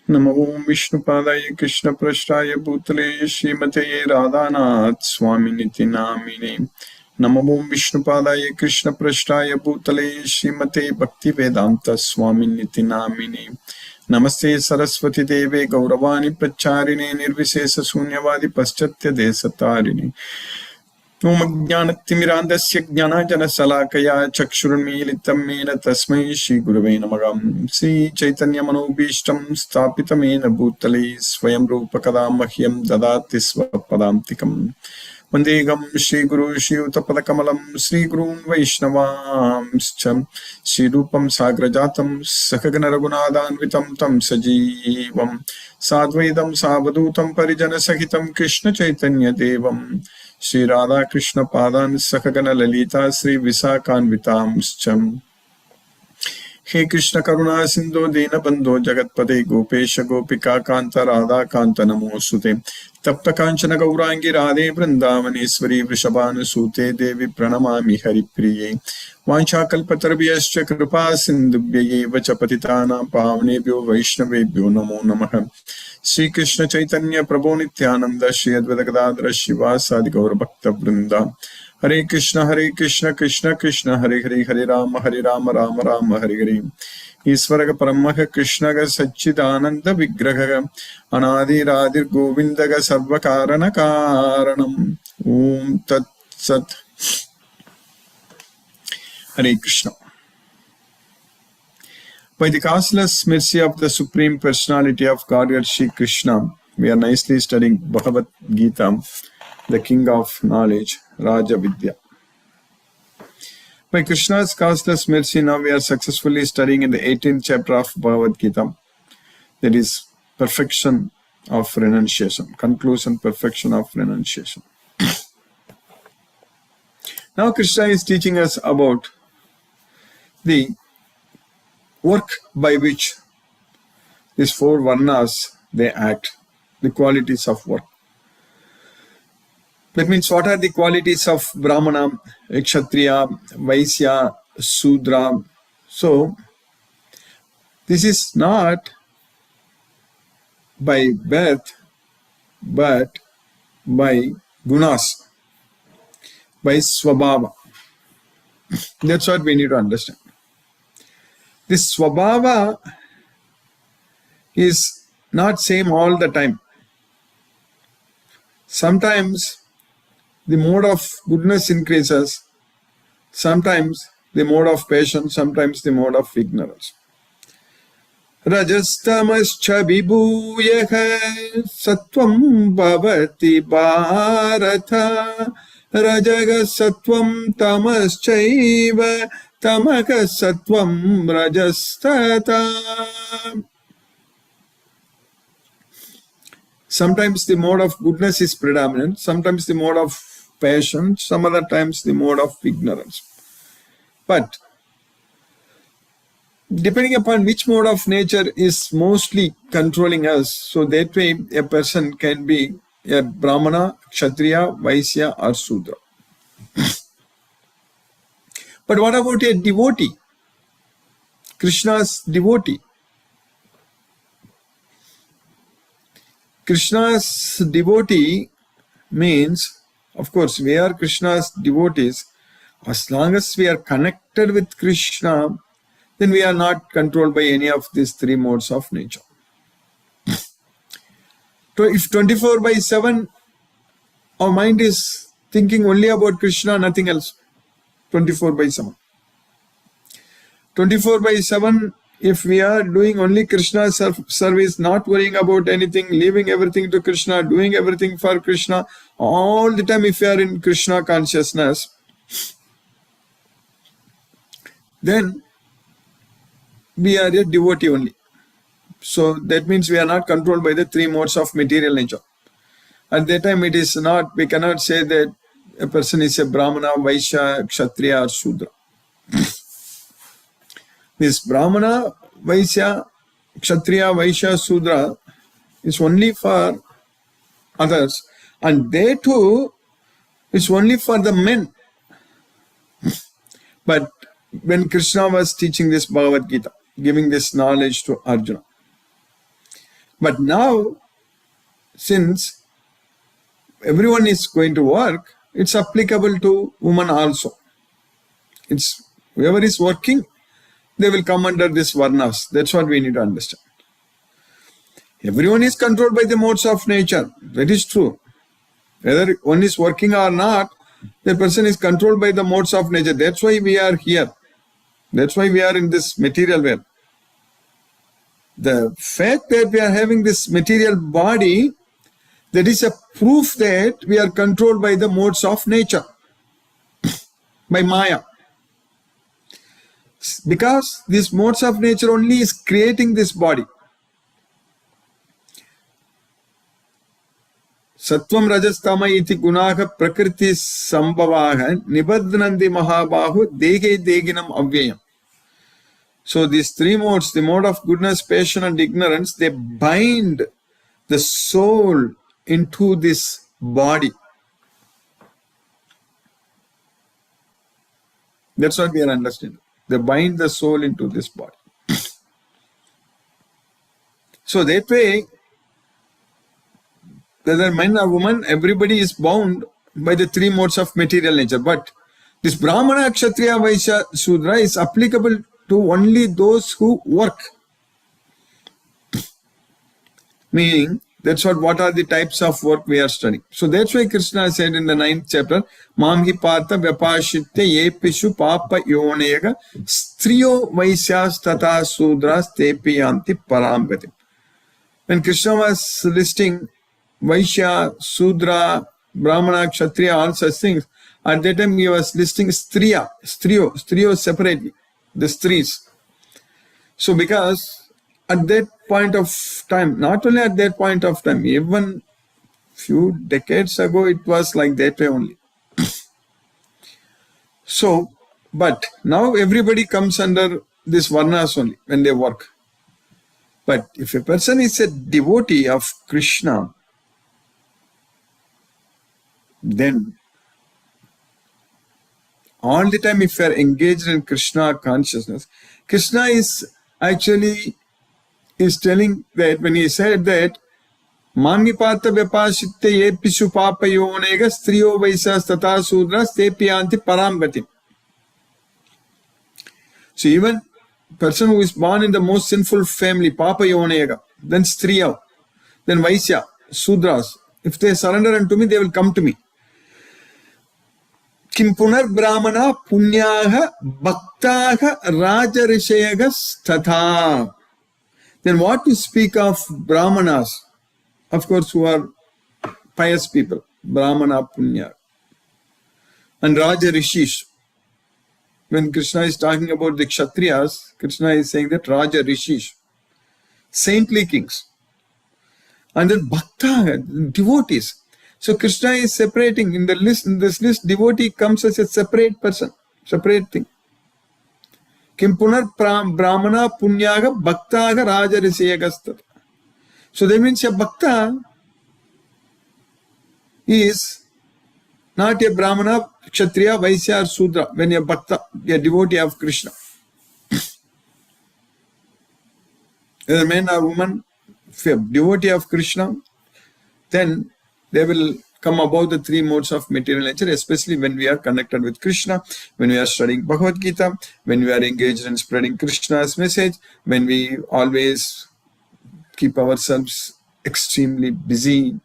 नमो विष्णुपादाय कृष्णप्रष्टाय भूतले श्रीमते राधानाथ स्वामिनिति नामिने। नमो विष्णुपादाय कृष्णप्रष्टाय भूतले श्रीमते भक्तिवेदांत स्वामिनिति नामिने। नमस्ते सरस्वती देवे गौरवाणी प्रचारिणे निर्विशेष शून्यवादी पश्चात्य देशतारिणे। ओम अज्ञानतिमिरान्धस्य ज्ञानाञ्जनशलाकया चक्षुरुन्मीलितं येन तस्मै श्रीगुरवे नमः। श्रीचैतन्यमनोभीष्टं स्थापितं येन भूतले स्वयं रूपकदा मह्यं ददाति स्वपदान्तिकं। वन्देऽहं श्रीगुरुं श्रीयुतपदकमलं श्रीगुरून् वैष्णवांश्च श्रीरूपं साग्रजातं सहगण रघुनाथान्वितं तं सजीवं साद्वैतं सावधूतं परिजनसहितं कृष्णचैतन्यदेवं श्री राधा कृष्ण पादान सहगण ललिता श्री विशाखान्वितांश्च। हे कृष्ण करुणा सिंधु दीनबंधो जगत्पते गोपेश गोपिका कांत राधा कांत नमोस्तुते। तप्त कांचन गौरांगी राधे वृंदावनेश्वरी वृषभानुसूते देवी प्रणमामि हरिप्रिये। वाञ्छाकल्पतरुभ्यश्च कृपा सिन्धुभ्यैव च पतितानां पावनेभ्यो वैष्णवेभ्यो नमो नमः। श्री कृष्ण चैतन्य प्रभो नित्यानंद श्री अद्वैत गदाधर शिवासादि गौर भक्त वृंदा। हरे कृष्ण कृष्ण कृष्ण हरे हरे, हरे राम राम राम हरे हरे। ईश्वर परम कृष्ण सच्चिदानंद विग्रह अनादिरादिर गोविंद सर्व कारण कारणम। ओम तत्सत। हरे Krishna. By the causeless mercy of the Supreme Personality of Godhead Shri Krishna, we are nicely studying Bhagavad Gita, the King of Knowledge, Raja Vidya. By Krishna's causeless mercy, now we are successfully studying in the 18th chapter of Bhagavad Gita, that is perfection of renunciation, conclusion, perfection of renunciation. Now Krishna is teaching us about the work by which these four varnas they act, the qualities of work. That means, what are the qualities of Brahmana, Kshatriya, Vaisya, Sudra? So, this is not by birth, but by gunas, by swabhava. That's what we need to understand. This swabhava is not same all the time. Sometimes the mode of goodness increases, sometimes the mode of patience, sometimes the mode of ignorance. Rajastamascha vibhuyaha sattvam bhavati bharata rajaga sattvam tamaschaiva tamaka sattvam rajastata. Sometimes the mode of goodness is predominant, sometimes the mode of patience, some other times the mode of ignorance. But depending upon which mode of nature is mostly controlling us, so that way a person can be a Brahmana, Kshatriya, Vaisya or Sudra. But what about a devotee? Krishna's devotee. Krishna's devotee means, of course, we are Krishna's devotees. As long as we are connected with Krishna, then we are not controlled by any of these three modes of nature. So if 24/7 our mind is thinking only about Krishna, nothing else, 24/7. 24/7, if we are doing only Krishna service, not worrying about anything, leaving everything to Krishna, doing everything for Krishna, all the time if we are in Krishna consciousness, then we are a devotee only. So that means we are not controlled by the three modes of material nature. At that time it is not, we cannot say that a person is a Brahmana, Vaishya, Kshatriya or Shudra. This Brahmana, Vaisya, Kshatriya, Vaishya, Sudra is only for others, and they too is only for the men. But when Krishna was teaching this Bhagavad Gita, giving this knowledge to Arjuna, But now, since everyone is going to work, it's applicable to women also. It's whoever is working, they will come under this varnas. That's what we need to understand. Everyone is controlled by the modes of nature. That is true. Whether one is working or not, the person is controlled by the modes of nature. That's why we are here. That's why we are in this material world. The fact that we are having this material body, that is a proof that we are controlled by the modes of nature, by Maya. Because these modes of nature only is creating this body. Sattvam rajas tama iti gunaha prakriti sambhavaha nibadhanandi mahabahu dege deginam avyayam. So these three modes, the mode of goodness, passion and ignorance, they bind the soul into this body. That's what we are understanding. They bind the soul into this body. So that way, whether man or woman, everybody is bound by the three modes of material nature. But this Brahmana, Kshatriya, Vaishya, Shudra is applicable to only those who work. Meaning, that's what are the types of work we are studying. So that's why Krishna said in the 9th chapter, Mamhi Partha Vyapashitya Yepishu Papa Yonega Striyo Vaisyas Tata Sudras Tepiyanti Parambati. When Krishna was listing Vaishya, Sudra, Brahmana, Kshatriya, all such things, at that time he was listing Striyo separately, the Stris. So because at that point of time, not only at that point of time, even few decades ago, it was like that way only. So, but now everybody comes under this varnas only when they work. But if a person is a devotee of Krishna, then all the time if you are engaged in Krishna consciousness, Krishna is actually telling that when he said that Mamipata Vyapashitya Yepishu Papa Yonega Striyo Vaisas Tata Sudras Tepiyanti Parambati. So even person who is born in the most sinful family, Papa Yonega, then Striya, then Vaisya, Sudras, if they surrender unto me, they will come to me. Kim punar brahmana punyaha bhaktaha rajarishayagas tatha. Then what to speak of brahmanas? Of course, who are pious people, brahmana punya. And raja rishis. When Krishna is talking about the kshatriyas, Krishna is saying that raja rishis, saintly kings. And then bhakta, devotees. So Krishna is separating in the list. In this list, devotee comes as a separate person, separate thing. Kim punar brahmana punyaga bhaktaga raja rishayagastat. So that means a bhakta is not a brahmana, kshatriya, vaisya or sudra. When a bhakta, a devotee of Krishna, whether man or woman, if a devotee of Krishna, then they will come above the three modes of material nature, especially when we are connected with Krishna, when we are studying Bhagavad Gita, when we are engaged in spreading Krishna's message, when we always keep ourselves extremely busy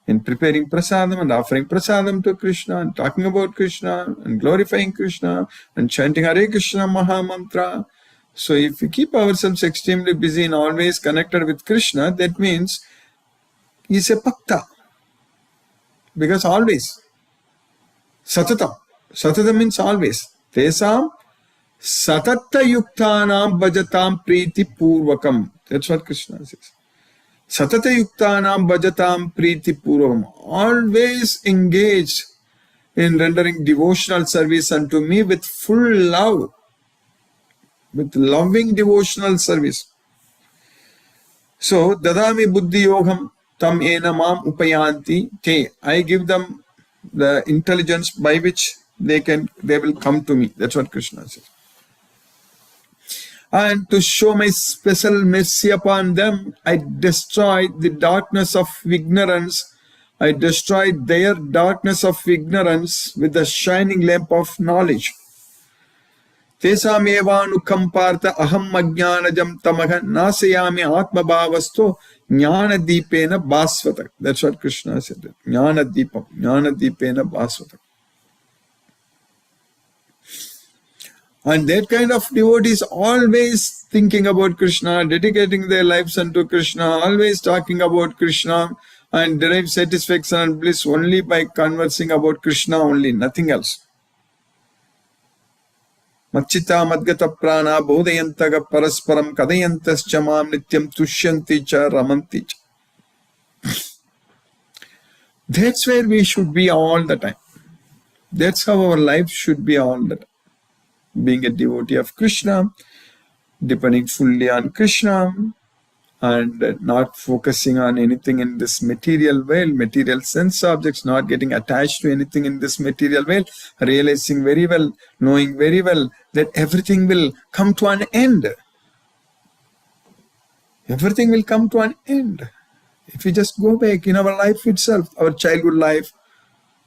in preparing prasadam and offering prasadam to Krishna and talking about Krishna and glorifying Krishna and chanting Hare Krishna Maha Mantra. So if we keep ourselves extremely busy and always connected with Krishna, that means he is a bhakta. Because always, satata. Satata means always. Tesam satatta yuktanam bhajatam priti purvakam. That's what Krishna says. Satata yuktanam bhajatam priti purvakam. Always engaged in rendering devotional service unto me with full love. With loving devotional service. So, dadami buddhi yogam tam ena mam upayanti te. I give them the intelligence by which they will come to me. That's what Krishna says. And to show my special mercy upon them, I destroyed the darkness of ignorance. I destroyed their darkness of ignorance with the shining lamp of knowledge. Tesamevanukampartha aham ajnanajam tamaha nasayami atmabhavasto jnanadipena bhasvata. That's what Krishna said. Jnanadipena bhasvata. And that kind of devotees always thinking about Krishna, dedicating their lives unto Krishna, always talking about Krishna, and derive satisfaction and bliss only by conversing about Krishna only, nothing else. Machita madgata prana bodhayantaga parasparam kadayantascha mam nityam tushyanti cha ramanti cha. That's where we should be all the time. That's how our life should be all the time. Being a devotee of Krishna, depending fully on Krishna, and not focusing on anything in this material world, material sense objects, not getting attached to anything in this material world, realizing very well, knowing very well that everything will come to an end. Everything will come to an end. If we just go back in our life itself, our childhood life,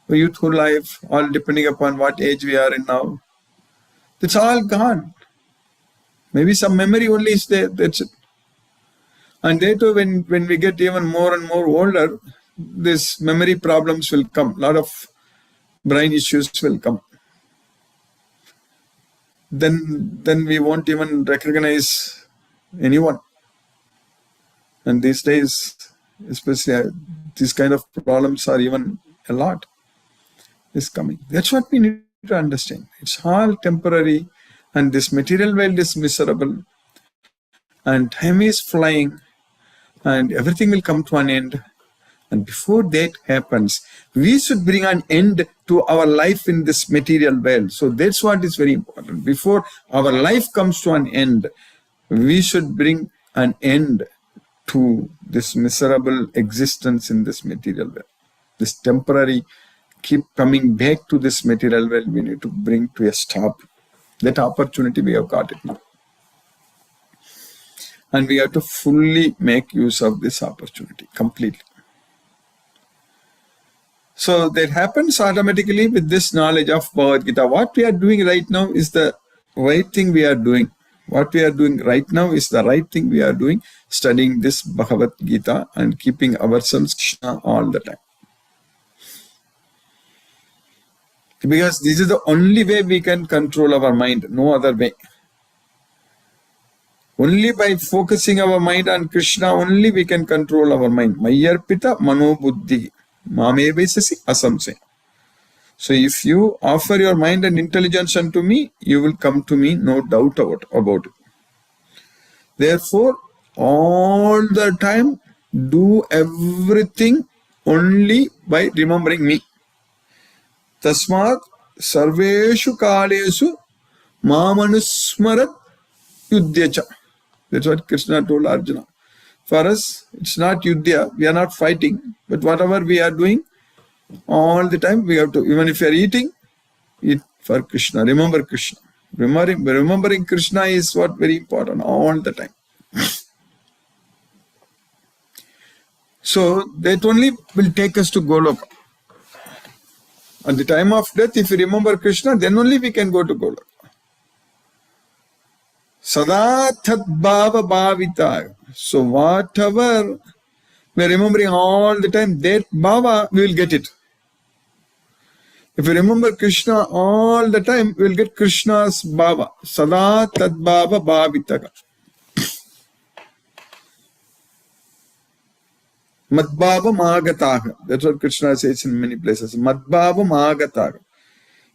our youthful life, all depending upon what age we are in now, it's all gone. Maybe some memory only is there, that's it. And later when we get even more and more older, these memory problems will come. A lot of brain issues will come. Then we won't even recognize anyone. And these days, especially these kind of problems are even a lot is coming. That's what we need to understand. It's all temporary, and this material world is miserable, and time is flying, and everything will come to an end. And before that happens, we should bring an end to our life in this material world. So that's what is very important. Before our life comes to an end, we should bring an end to this miserable existence in this material world. This temporary keep coming back to this material world, we need to bring to a stop. That opportunity we have got it now. And we have to fully make use of this opportunity completely. So that happens automatically with this knowledge of Bhagavad Gita. What we are doing right now is the right thing we are doing. What we are doing right now is the right thing we are doing, studying this Bhagavad Gita and keeping ourselves Krishna all the time. Because this is the only way we can control our mind, no other way. Only by focusing our mind on Krishna, only we can control our mind. Mayarpita mano buddhi mamevesasi asamse. So if you offer your mind and intelligence unto me, you will come to me, no doubt about it. Therefore, all the time, do everything only by remembering me. Tasmat sarveshu kaleshu mamanusmarat yuddhyacha. That's what Krishna told Arjuna. For us, it's not yuddhya, we are not fighting, but whatever we are doing, all the time we have to, even if you are eating, eat for Krishna, remember Krishna. Remembering Krishna is what very important all the time. So that only will take us to Goloka. At the time of death, if we remember Krishna, then only we can go to Goloka. Sada Tat Bhava Bhavita. So whatever we are remembering all the time, that Bhava, we will get it. If we remember Krishna all the time, we will get Krishna's Bhava. Sada Tat Bhava Bhavita. Madbhava Magataha. That's what Krishna says in many places. Madbhava Magataha.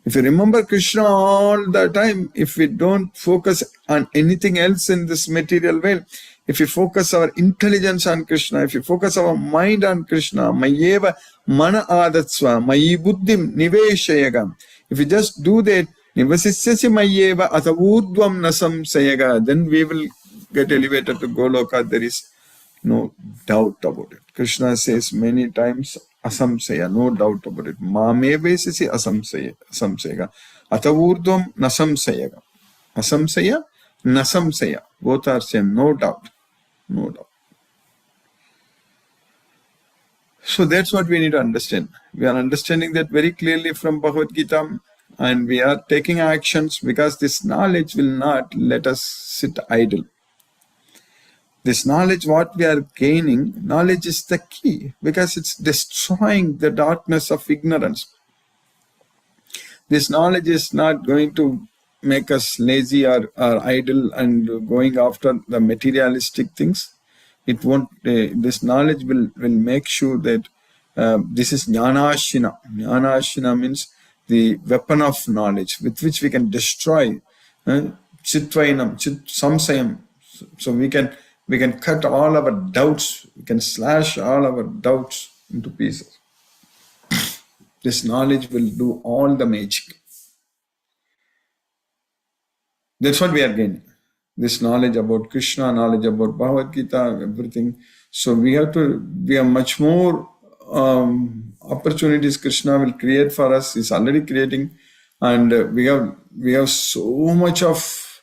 If you remember Krishna all the time, if we don't focus on anything else in this material world, if we focus our intelligence on Krishna, if we focus our mind on Krishna, Mayeva Mana Adatsva, Mayi Buddhim Niveshayagam. If we just do that, Nivasisyasi Mayeva Atavudvam Nasam Sayaga, then we will get elevated to Goloka. There is no doubt about it. Krishna says many times, asamsaya, no doubt about it. Mamevesisi asamsaya, asamsaya. Atavurdvam nasamsayaga. Asamsaya, nasamsaya. Both are same, no doubt. No doubt. So that's what we need to understand. We are understanding that very clearly from Bhagavad Gita, and we are taking actions because this knowledge will not let us sit idle. This knowledge, what we are gaining, knowledge is the key because it's destroying the darkness of ignorance. This knowledge is not going to make us lazy or idle and going after the materialistic things. It won't. This knowledge will make sure that this is jnanashina. Jnanashina means the weapon of knowledge with which we can destroy chitvainam, samsayam. So we can cut all our doubts. We can slash all our doubts into pieces. This knowledge will do all the magic. That's what we are gaining. This knowledge about Krishna, knowledge about Bhagavad Gita, everything. So we have much more opportunities Krishna will create for us. He's already creating, and we have so much of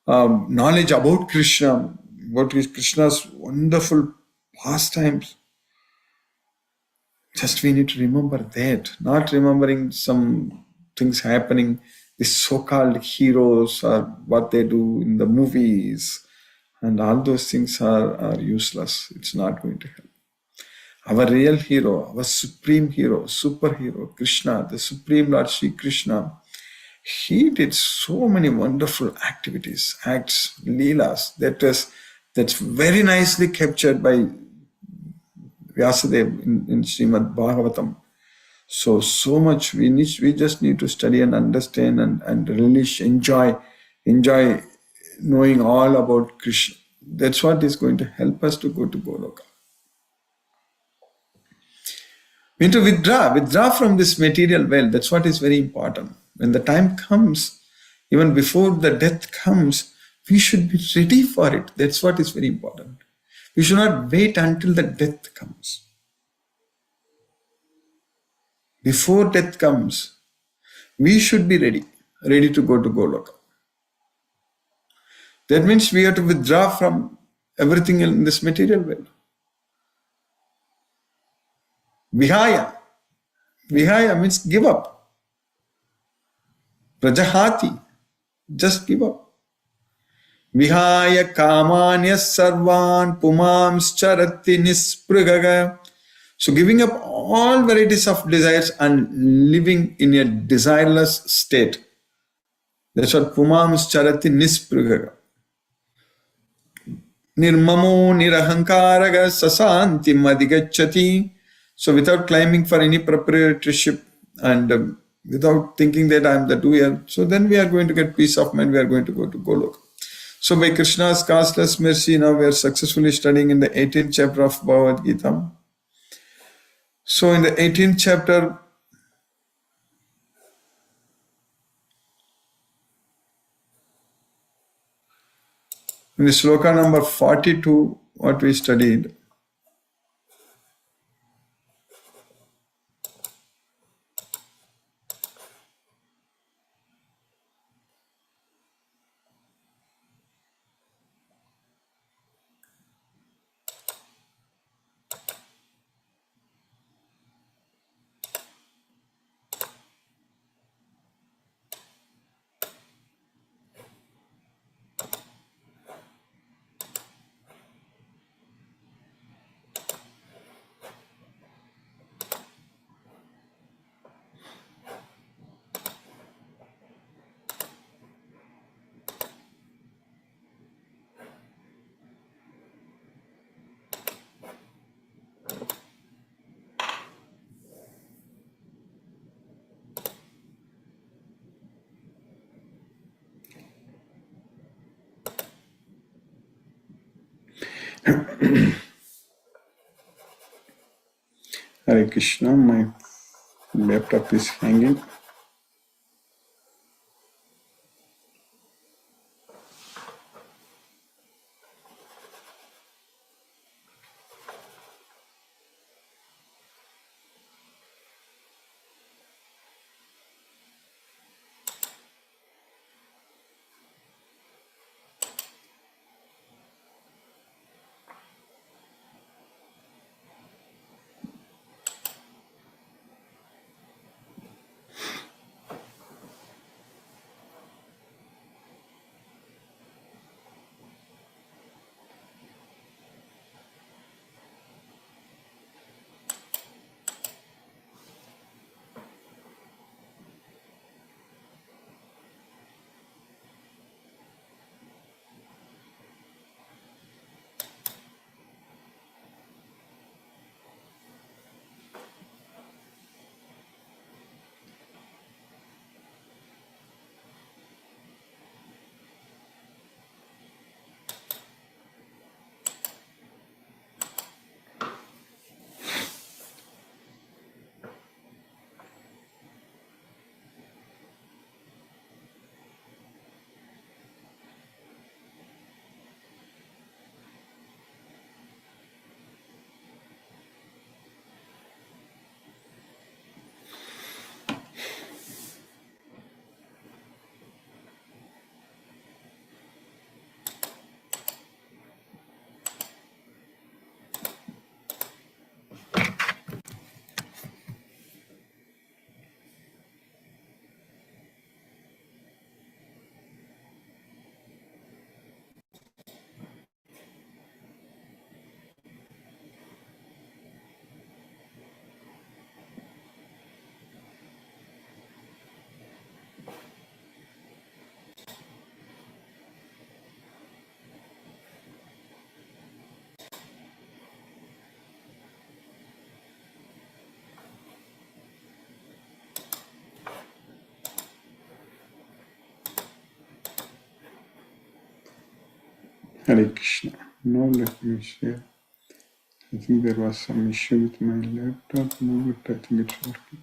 knowledge about Krishna, about Krishna's wonderful pastimes. Just we need to remember that, not remembering some things happening, the so-called heroes or what they do in the movies, and all those things are useless. It's not going to help. Our real hero, our supreme hero, superhero, Krishna, the Supreme Lord Sri Krishna, he did so many wonderful activities, acts, leelas, that's very nicely captured by Vyasadeva in Srimad Bhagavatam. So much we just need to study and understand and really enjoy knowing all about Krishna. That's what is going to help us to go to Goloka. We need to withdraw from this material world. That's what is very important. When the time comes, even before the death comes, we should be ready for it. That's what is very important. We should not wait until the death comes. Before death comes, we should be ready to go to Goloka. That means we have to withdraw from everything in this material world. Vihaya means give up. Prajahati, just give up. Vihaya kamanya sarvan pumams charati nispragaga. So giving up all varieties of desires and living in a desireless state. That's what pumams charati nispragaga. Nirmamo nirahankaraga sasanti madigachati. So without claiming for any proprietorship and without thinking that I am the doer, so then we are going to get peace of mind, we are going to go to Goloka. So by Krishna's causeless mercy, now we are successfully studying in the 18th chapter of Bhagavad Gita. So in the 18th chapter, in the sloka number 42, what we studied, Hare Krishna, my laptop is hanging. Hare Krishna. Now let me share. I think there was some issue with my laptop. Now I think it's working.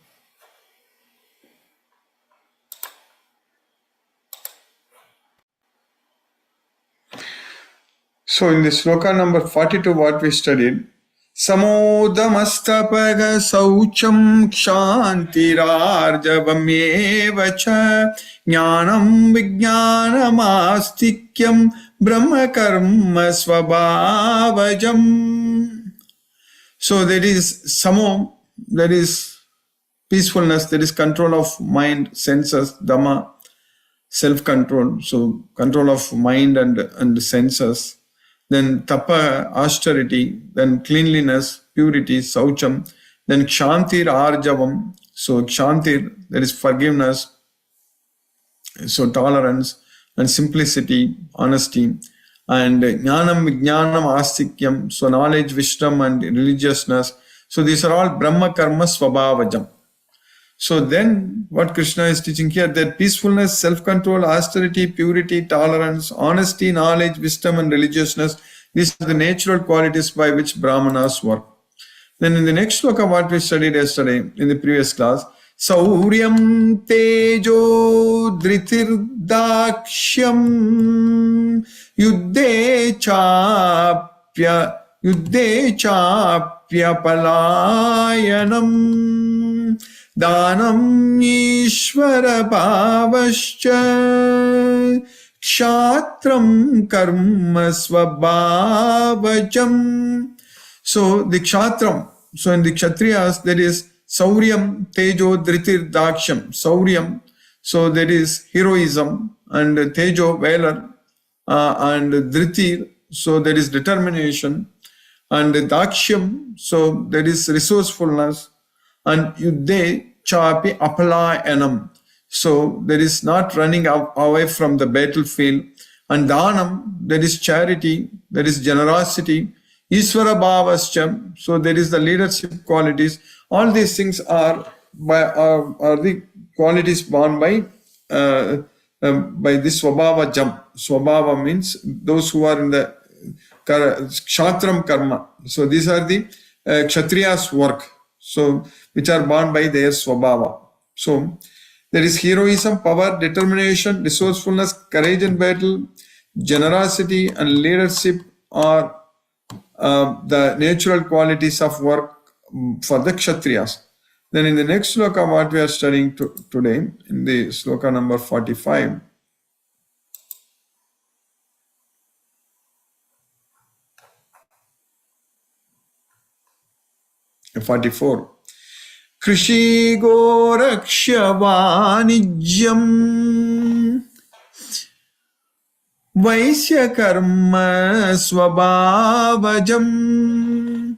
So in the sloka number 42, what we studied, Samodamastapaga saucham kshantirarjavameva cha jnanam vijnanamastikyam brahma karma svabhavajam. So there is samo, there is peacefulness, there is control of mind, senses, dhamma, self-control, so control of mind and senses. Then tapa, austerity, then cleanliness, purity, saucham, then kshantir arjavam, so kshantir, there is forgiveness, so tolerance and simplicity, honesty, and jnanam vijnanam astikyam, so knowledge, wisdom and religiousness. So these are all brahma karma svabhavajam. So then what Krishna is teaching here, that peacefulness, self-control, austerity, purity, tolerance, honesty, knowledge, wisdom and religiousness, these are the natural qualities by which Brahmanas work. Then in the next sloka, what we studied yesterday in the previous class, Sauryam tejo dhritirdakshyam yuddhe chapya palayanam Danam Ishvara Bhavascha Kshatram Karma Svabhavajam. So the Kshatram, so in the Kshatriyas there is Sauryam Tejo Dhritir Daksham. Sauryam, so there is heroism, and Tejo valor, and Dhritir, so there is determination, and Dakshyam, so there is resourcefulness, and yuddhe chapi apalayanam, so there is not running away from the battlefield, and danam, there is charity, there is generosity, Isvara bhavascham, so there is the leadership qualities. All these things are the qualities born by this swabhava jam. Swabhava means those who are in the kshatram karma. So these are the kshatriyas work, so which are born by their swabhava. So there is heroism, power, determination, resourcefulness, courage in battle, generosity and leadership are the natural qualities of work for the kshatriyas. Then in the next sloka, what we are studying today, in the sloka number 45, Krishi Gorakshya Vanijyam Vaisya Karma Swabhavajam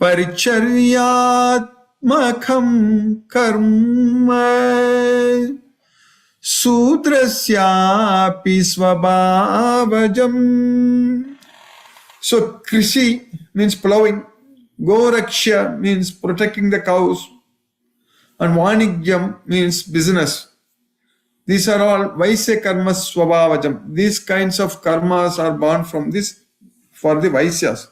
Paricharyatmakam Karma Sudrasyapi Swabhavajam. So Krishi means plowing, Gorakshya means protecting the cows, and Vanijyam means business. These are all Vaisya Karma Swabhavajam. These kinds of karmas are born from this, for the Vaisyas,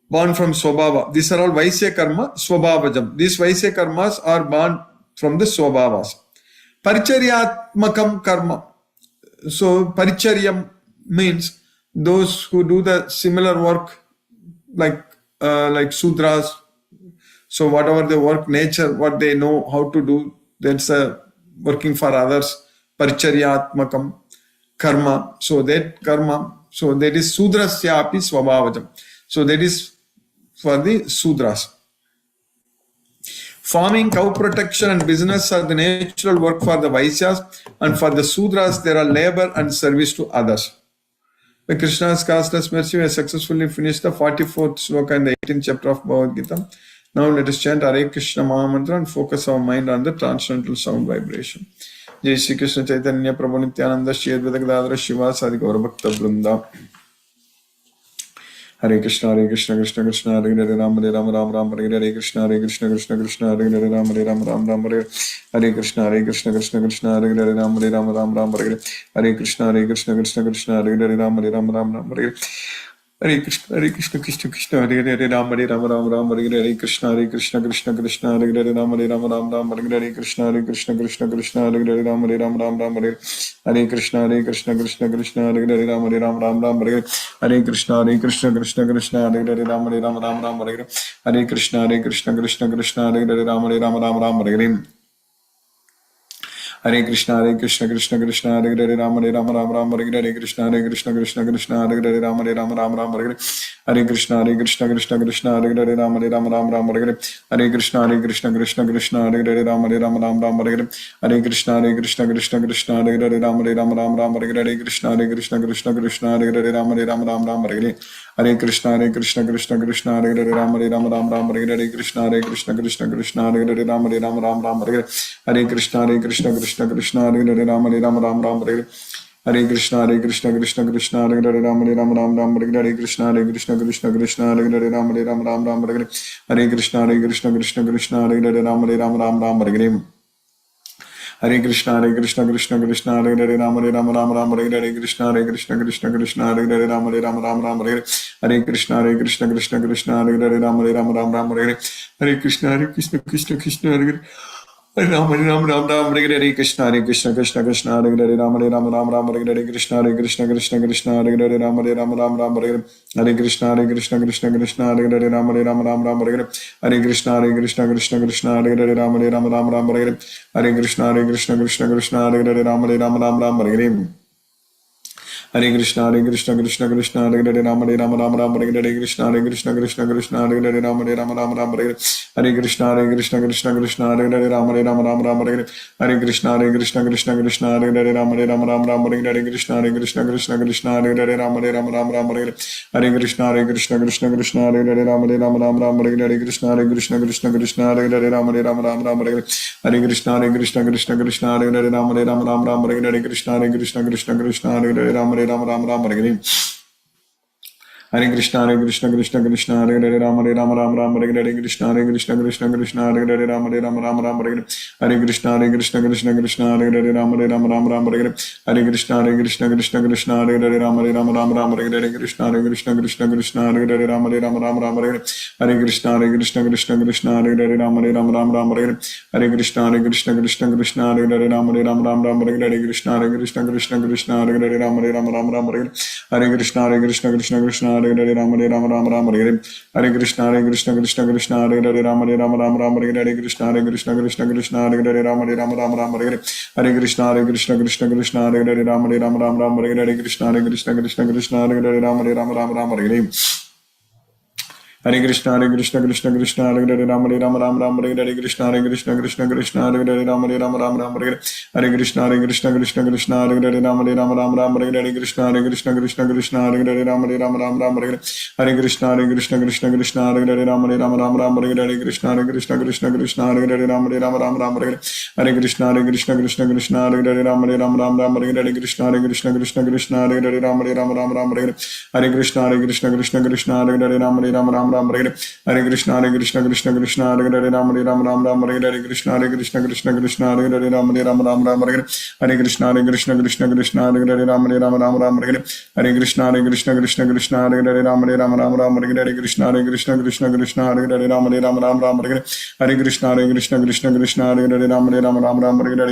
born from Swabhava. These are all Vaisya Karma Swabhavajam. These Vaisya Karmas are born from the Swabhavas. Paricharyatmakam Karma. So Paricharyam means those who do the similar work, like Sudras. So whatever the work nature, what they know how to do, that's working for others. Paricharyatmakam karma. So that karma, so that is Sudrasyapi Swabhavajam. So that is for the Sudras. Farming, cow protection and business are the natural work for the Vaisyas, and for the Sudras there are labor and service to others. By Krishna's causeless mercy, we have successfully finished the 44th sloka in the 18th chapter of Bhagavad Gita. Now let us chant Hare Krishna Mahamantra and focus our mind on the transcendental sound vibration. Jai Shri Krishna Chaitanya Prabhu Nityananda Shri Advaita Gadadhara Shiva Sadi Gaura Bhakta Vrinda. Hare Krishna Krishna Krishna Hare Hare Ram Ram Ram Hare Hare Krishna Krishna Krishna Hare Hare Ram Ram Hare Hare Krishna Krishna Krishna Hare Hare Ram Ram Hare Hare Krishna Krishna Krishna Hare Hare Ram Ram Hare Hare Krishna Krishna Hare Hare Ram Ram Hare Hare Krishna Krishna Krishna Hare Hare Ram Ram Hare Hare Krishna Krishna Krishna Hare Hare Ram Ram Hare Hare Krishna Krishna Krishna Hare Hare Ram Ram Hare Hare Krishna Krishna Krishna Hare Hare Ram Ram Hare Hare Krishna Krishna Krishna Hare Hare Ram Ram Hare Hare Hare Krishna Krishna Krishna Hare Hare Ram Ram Hare Hare Krishna Krishna Krishna Hare Hare Ram Ram Hare Hare Krishna Krishna Krishna Hare Hare Ram Ram Hare Hare Krishna Krishna Krishna Hare Hare Ram Ram Hare Hare Krishna Krishna Krishna Hare Hare Ram Ram Hare Hare Krishna Krishna Krishna Hare Hare Ram Ram Hare Hare Krishna Krishna Hare Hare Ram Ram Hare Hare Krishna Krishna Hare Hare Ram Ram Hare Hare Krishna Krishna Hare Hare Ram Ram Hare Hare Krishna Krishna Hare Hare Ram Ram Hare Hare Krishna Krishna Hare Hare Ram Ram Hare Hare Krishna Krishna Hare Hare Ram Ram Hare Hare Hare Krishna Krishna Hare Hare Ram Hare Hare Krishna Krishna Hare Hare Ram Ram Hare Hare Krishna Krishna Hare Hare Ram Ram Hare Hare Krishna Krishna Hare Hare Ram Hare Hare Krishna Krishna Hare Hare Ram Hare Hare Krishna Krishna Hare Hare Ram Ram Hare Hare Krishna Krishna Hare Hare Ram Ram Hare Hare Krishna Krishna Hare Hare Ram Ram Hare Hare Krishna Krishna Hare Hare Ram Ram Hare Hare Krishna Krishna Hare Hare Ram Hare Hare Krishna Krishna Hare Hare Ram Ram Hare Hare Krishna Krishna Hare Hare Ram Ram Hare Hare Krishna Krishna Hare Hare Ram Ram Hare Hare Krishna Krishna Hare Hare Ram Ram Hare Hare Krishna Krishna Hare Hare Ram Ram Hare Hare Krishna Krishna Hare Hare Ram Ram Hare Hare Krishna Krishna Hare Hare Ram Ram Hare Hare Krishna Krishna Hare Hare Ram Ram Hare Hare Krishna Krishna Hare Hare Ram Hare Hare Krishna Krishna Hare Hare Ram Ram Hare Hare Krishna Krishna Hare Hare Ram Ram Hare Hare Krishna Krishna Hare Hare Ram Ram Hare Hare Krishna Krishna Hare Hare Ram Ram Hare Hare Krishna Krishna Hare Hare Ram Ram Hare Hare Krishna Krishna Hare Hare Ram Ram Hare Hare Krishna Krishna Hare Hare Ram Ram Hare Hare Krishna Krishna Hare Hare Ram Hare Hare Krishna Krishna Hare Hare Ram Hare Hare Krishna Krishna Hare Hare Ram Hare Hare Krishna Krishna Hare Hare Ram Hare Hare Krishna Krishna Hare Hare Ram Hare Hare Krishna Krishna Hare Hare Ram Hare Hare Krishna Krishna Hare Hare Ram Hare Hare Krishna Krishna Hare Hare Ram Hare Hare Krishna Krishna Hare Hare Ram Hare Hare Krishna Krishna Hare Hare Ram Hare Hare Krishna Krishna Hare Hare Ram Hare Hare Krishna Krishna Hare Hare Ram Hare Hare Krishna Krishna Hare Hare Ram Hare Hare Krishna Hare Hare Ram Hare Krishna Krishna Hare Hare Ram Hare Krishna Krishna Hare Hare Ram Hare Krishna Krishna Hare Hare Ram Hare Krishna Krishna Hare Hare Ram Hare Krishna Krishna Hare Hare Ram Hare Krishna Krishna Hare Hare Ram Hare Krishna Krishna Hare Hare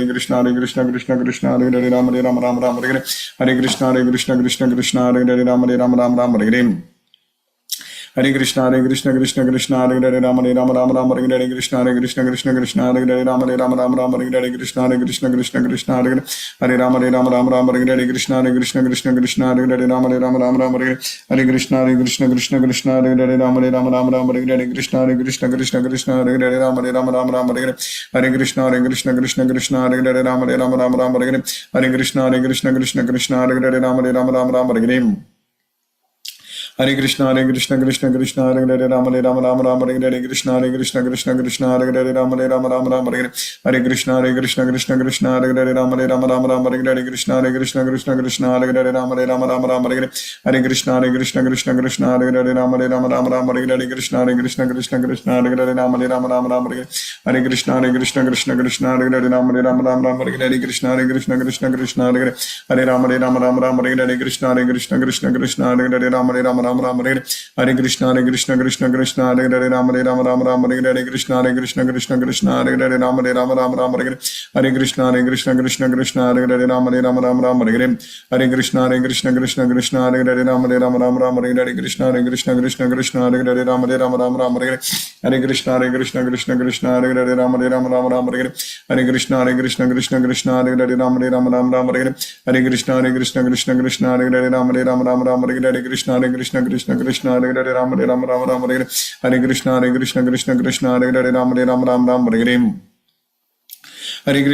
Ram Hare Krishna Krishna Hare Hare Ram Hare Hare Krishna Krishna Hare Hare Ram Hare Hare Krishna Krishna Hare Hare Ram Hare Krishna Krishna Hare Hare Ram Hare Hare Krishna Krishna Hare Hare Ram Hare Krishna Krishna Hare Hare Ram Hare Hare Krishna Krishna Hare Hare Ram Hare Krishna Krishna Hare Hare Ram Hare Krishna Krishna Hare Hare Ram Hare Krishna Krishna Hare Hare Ram Hare Hare Krishna Krishna Krishna Hare Hare Rama Rama Rama Hare Krishna Krishna Krishna Hare Hare Rama Rama Hare Krishna Krishna Krishna Hare Hare Rama Rama Hare Krishna Krishna Hare Hare Rama Rama Hare Krishna Krishna Krishna Hare Hare Rama Rama Hare Krishna Krishna Hare Hare Rama Rama Hare Krishna Krishna Hare Hare Rama Rama Hare Krishna Krishna Hare Rama Rama Hare Krishna Krishna Hare Hare Rama Rama Hare Krishna Krishna Hare Hare Rama Rama Hare Krishna Krishna Hare Hare Rama Rama Hare Krishna Krishna Hare Hare Rama Rama Hare Krishna Krishna Hare Hare Rama Rama Hare Krishna Krishna Hare Hare Rama Rama Hare Krishna Krishna Hare Hare Rama Rama Hare Krishna Krishna Hare Hare Rama Rama Hare Krishna Krishna Hare Hare Rama Rama Hare Krishna Krishna Hare Hare Rama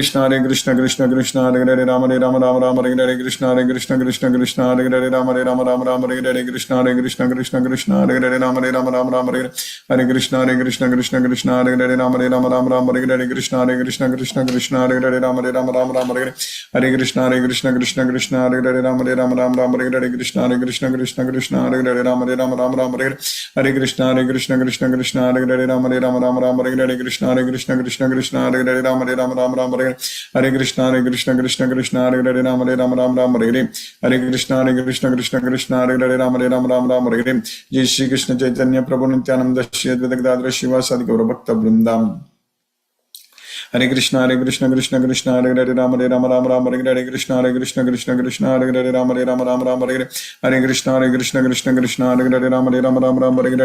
Rama Hare Krishna Krishna Hare Hare Rama Rama Hare Krishna Krishna Hare Hare Rama Rama Hare Krishna Krishna Hare Hare Rama Rama Hare Krishna Krishna Hare Hare Rama Rama Hare Krishna Krishna Hare Hare Rama Rama Hare Krishna Krishna Hare Hare Rama Rama Hare Krishna Krishna Hare Hare Rama Rama Hare Krishna Krishna Hare Hare Rama Rama Hare Krishna Krishna Hare Hare Rama Rama Hare Krishna Krishna Hare Hare Rama Rama Hare Krishna Krishna Hare Hare Rama Rama Hare Krishna Krishna Hare Hare Rama Rama Hare Jai Shri Krishna Chaitanya Prabhu Nityananda Shri Advaita Gadadhara Shivasadi Gaura Bhakta Vrindam Hare Krishna Krishna Hare Hare Rama Rama Hare Krishna Krishna Hare Hare Rama Rama Hare Krishna Krishna Hare Hare Rama Rama Hare Krishna Krishna Hare Hare Rama Rama Hare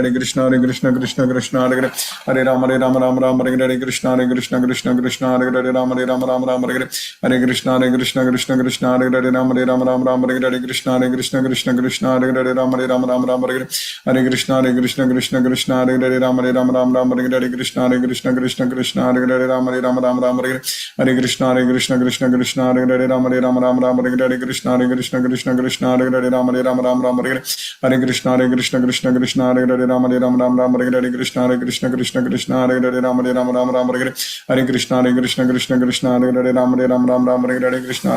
Krishna Krishna Hare Hare Rama Rama Hare Krishna Krishna Hare Hare Rama Rama Hare Krishna Krishna Hare Hare Rama Rama Hare Krishna Krishna Hare Hare Rama Rama Hare Krishna Krishna Hare Hare Rama Rama Hare Krishna Krishna Hare Hare Rama Rama Hare Krishna Krishna Hare Hare Rama Rama Hare Krishna Krishna Hare Hare Rama Rama Hare Krishna Krishna Hare Hare Rama Rama Hare Krishna Krishna Hare Hare Rama Rama Hare Krishna Krishna Hare Hare Rama Rama Hare Krishna Krishna Hare Hare Rama Rama Hare Krishna Krishna Hare Hare Rama Rama Hare Krishna Krishna Hare Hare Rama Rama Hare Krishna Krishna Hare Hare Rama Rama Hare Krishna Krishna Hare Hare Rama Rama Hare Krishna Krishna Hare Hare Rama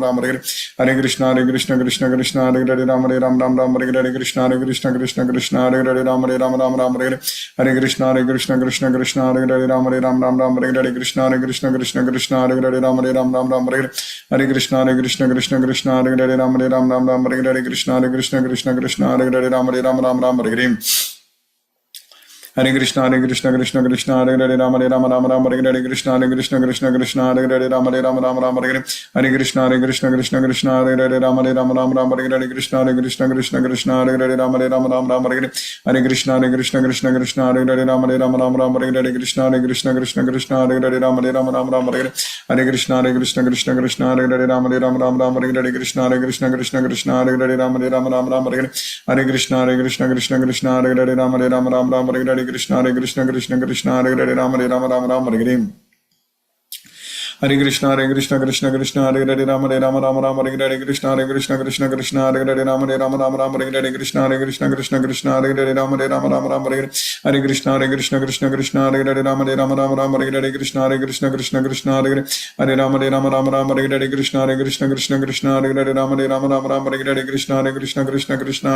Rama Hare Hare Krishna Hare Hare Rama Rama Hare Krishna Krishna Hare Hare Rama Rama Hare Krishna Krishna Hare Hare Rama Rama Hare Krishna Krishna Hare Hare Rama Rama Hare Krishna Krishna Hare Hare Rama Rama Hare Krishna Krishna Hare Hare Rama Rama Hare Krishna Krishna Hare Hare Rama Rama Hare Krishna Krishna Hare Hare Rama Rama Hare Krishna Krishna Hare Hare Rama Rama Hare Krishna Krishna Hare Hare Rama Rama Hare Hare Krishna Krishna Hare Hare Rama Rama Hare Krishna Krishna Hare Hare Rama Rama Hare Krishna Krishna Hare Hare Rama Rama Hare Krishna Krishna Hare Hare Rama Rama Hare Krishna Krishna Hare Hare Rama Rama Hare Krishna Krishna Hare Hare Rama Rama Hare Krishna Krishna Hare Hare Rama Rama Hare Krishna Krishna Hare Hare Rama Rama Hare Krishna Krishna Hare Hare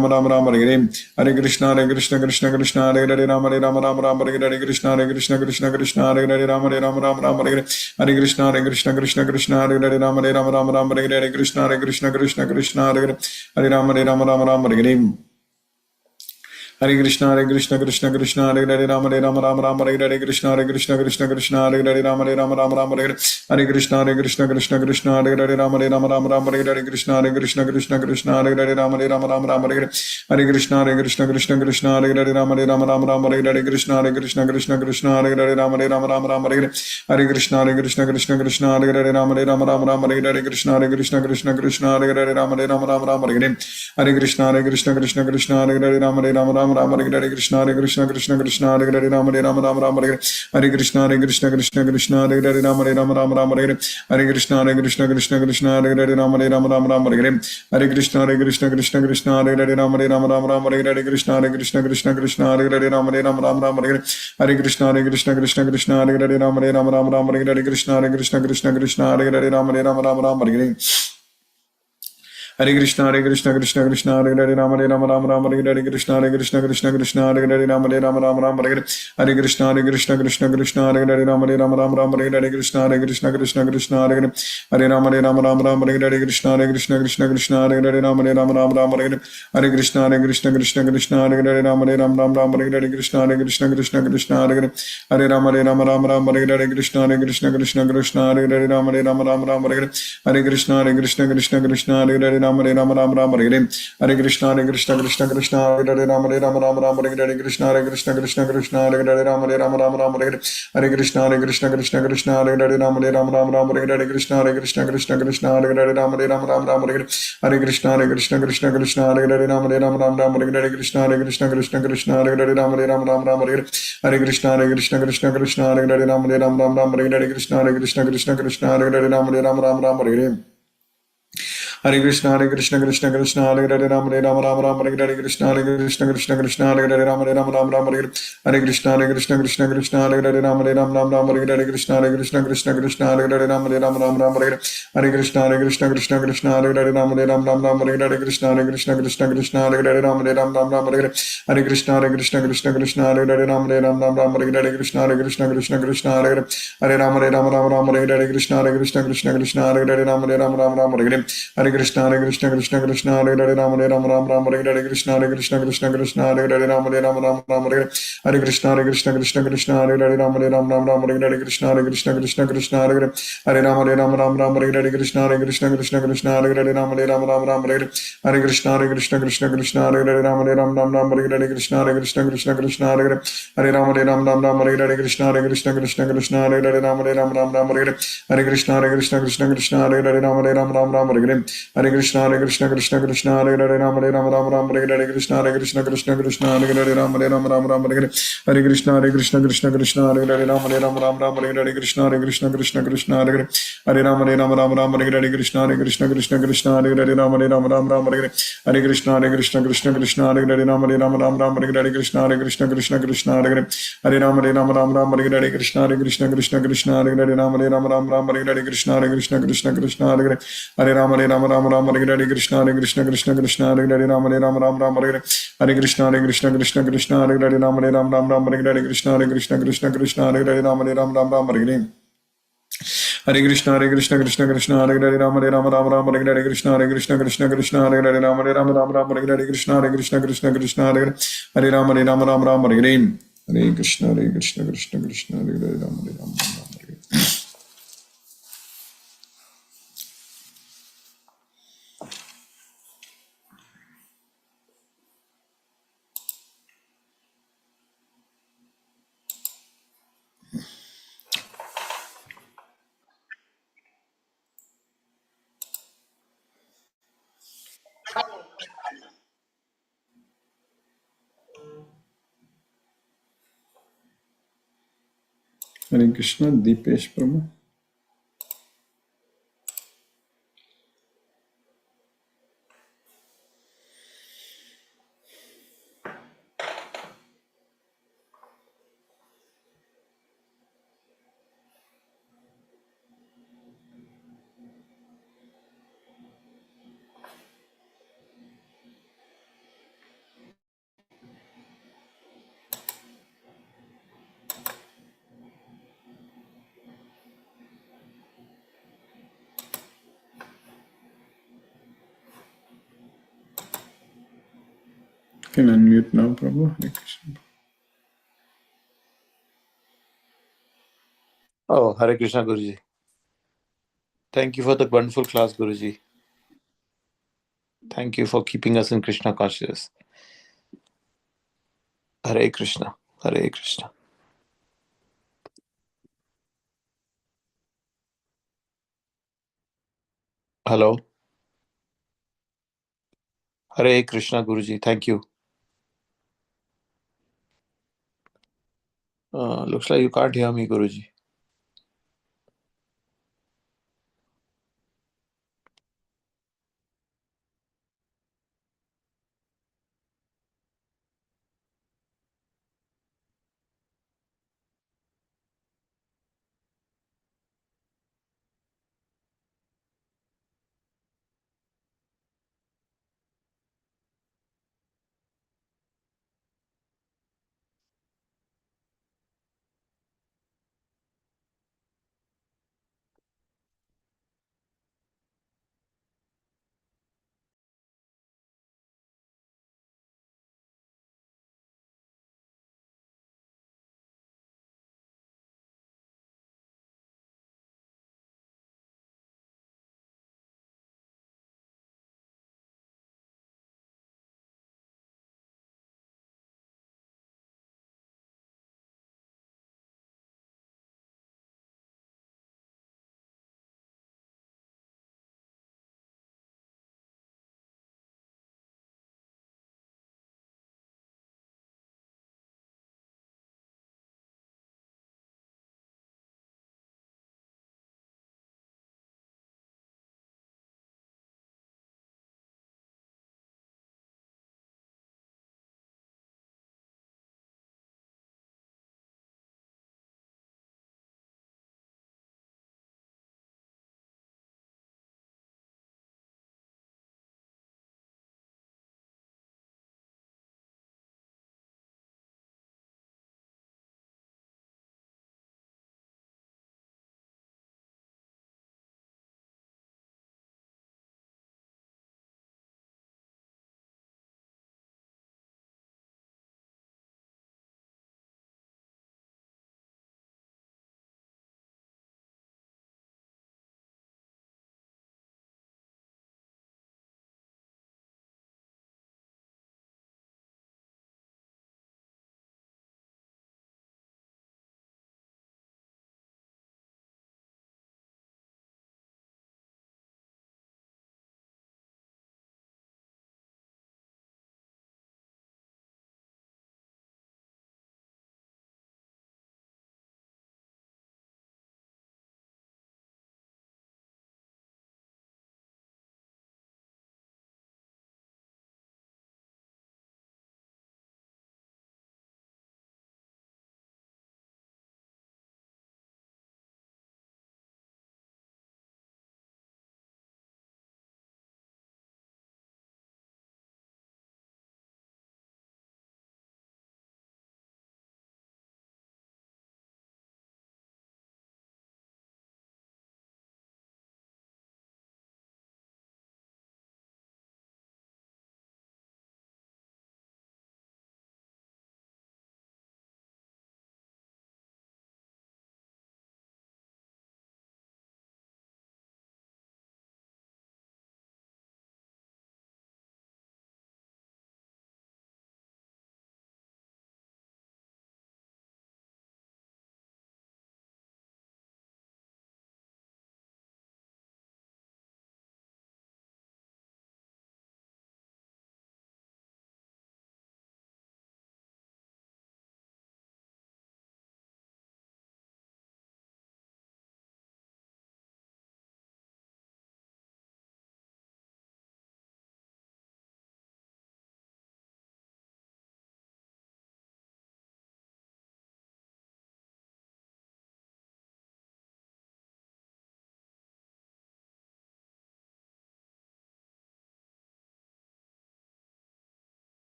Rama Rama Hare Krishna Krishna Hare Hare Rama Rama Hare Krishna Krishna Hare Hare Rama Rama Hare Hare Krishna Krishna Hare Hare Rama Rama Hare Krishna Krishna Hare Hare Rama Rama Hare Krishna Krishna Hare Hare Rama Rama Hare Krishna Krishna Hare Hare Rama Rama Hare Krishna Krishna Hare Hare Rama Rama Hare Krishna Krishna Hare Hare Rama Rama Hare Krishna Krishna Hare Hare Rama Rama Hare Krishna Krishna Hare Hare Rama Rama Hare Krishna Krishna Hare Hare Rama Rama Rama Hare Krishna Hare Krishna Krishna Krishna Hare Hare Rama Rama Rama Rama Hare Krishna Krishna Krishna Hare Hare Rama Rama Rama Hare Krishna Krishna Krishna Hare Hare Rama Rama Rama Hare Krishna Krishna Krishna Hare Hare Rama Rama Rama Hare Krishna Krishna Krishna Hare Hare Rama Rama Rama Hare Krishna Krishna Krishna Hare Hare Rama Rama Hare Krishna Krishna Hare Hare Rama Rama Hare Hare Krishna Krishna Krishna Hare Hare Rama Rama Hare Krishna Krishna Hare Hare Rama Rama Hare Krishna Krishna Hare Hare Rama Rama Hare Krishna Krishna Hare Hare Rama Rama Hare Krishna Krishna Hare Hare Rama Rama Hare Krishna Krishna Hare Hare Rama Rama Hare Krishna Krishna Hare Hare Rama Rama Hare Krishna Krishna Hare Hare Rama Rama Hare Krishna Krishna Hare Hare Rama Rama Hare Krishna Krishna Hare Hare Rama Rama Hare Krishna Krishna Hare Hare Rama Rama Hare Krishna Krishna Hare Hare Rama Rama Hare Krishna Krishna Hare Hare Rama Rama Hare Krishna Krishna Hare Hare Rama Rama Hare Krishna Krishna Hare Hare Rama Rama Hare Krishna Krishna Hare Hare Rama Rama Hare Krishna Krishna Hare Hare Rama Hare Hare Krishna Krishna Hare Hare Rama Rama Hare Krishna Krishna Hare Hare Rama Rama Hare Krishna Krishna Hare Hare Rama Rama Hare Krishna Krishna Hare Hare Rama Rama Hare Krishna Krishna Hare Hare Rama Rama Hare Krishna Krishna Hare Hare Rama Rama Hare Krishna Krishna Hare Hare Rama Rama Hare Krishna Krishna Hare Hare Rama Rama Hare Krishna Krishna Hare Hare Rama Rama Hare Krishna Krishna Hare Hare Rama Rama Hare Krishna Krishna Hare Hare Rama Rama Hare Krishna Krishna Hare Hare Rama Rama Hare Krishna Krishna Hare Hare Rama Hare Krishna Krishna Hare Hare Rama Rama Hare Krishna Krishna Hare Hare Rama Rama Hare Krishna Krishna Hare Hare Rama Rama Hare Krishna Krishna Hare Hare Rama Rama Hare Krishna Krishna Hare Hare Rama Rama Hare Krishna Krishna Hare Hare Rama Rama Hare Krishna Krishna Hare Hare Rama Rama Hare Krishna Krishna Hare Hare Rama Rama Hare Krishna Krishna Hare Hare Rama Rama Hare Krishna Krishna Hare Hare Rama Rama Hare Krishna Krishna Hare Hare Rama Rama Hare Krishna Krishna Hare Hare Rama Rama Hare Krishna Krishna Hare Hare Rama Rama Hare Krishna Krishna Hare Hare Rama Rama Hare Krishna Krishna Hare Hare Rama Rama Hare Krishna Krishna Hare Hare Rama Rama Hare Krishna Krishna Hare Hare Rama Rama Hare Krishna Hare Hare Rama Rama Hare Krishna Krishna Hare Hare Rama Rama Hare Krishna Krishna Hare Hare Rama Rama Hare Krishna Krishna Hare Hare Rama Rama Hare Hare Krishna Deepesh Prabhu. You can unmute now, Prabhu. Hare Krishna. Oh, Hare Krishna, Guruji. Thank you for the wonderful class, Guruji. Thank you for keeping us in Krishna consciousness. Hare Krishna. Hare Krishna. Hello. Hare Krishna, Guruji. Thank you. Looks like you can't hear me, Guruji.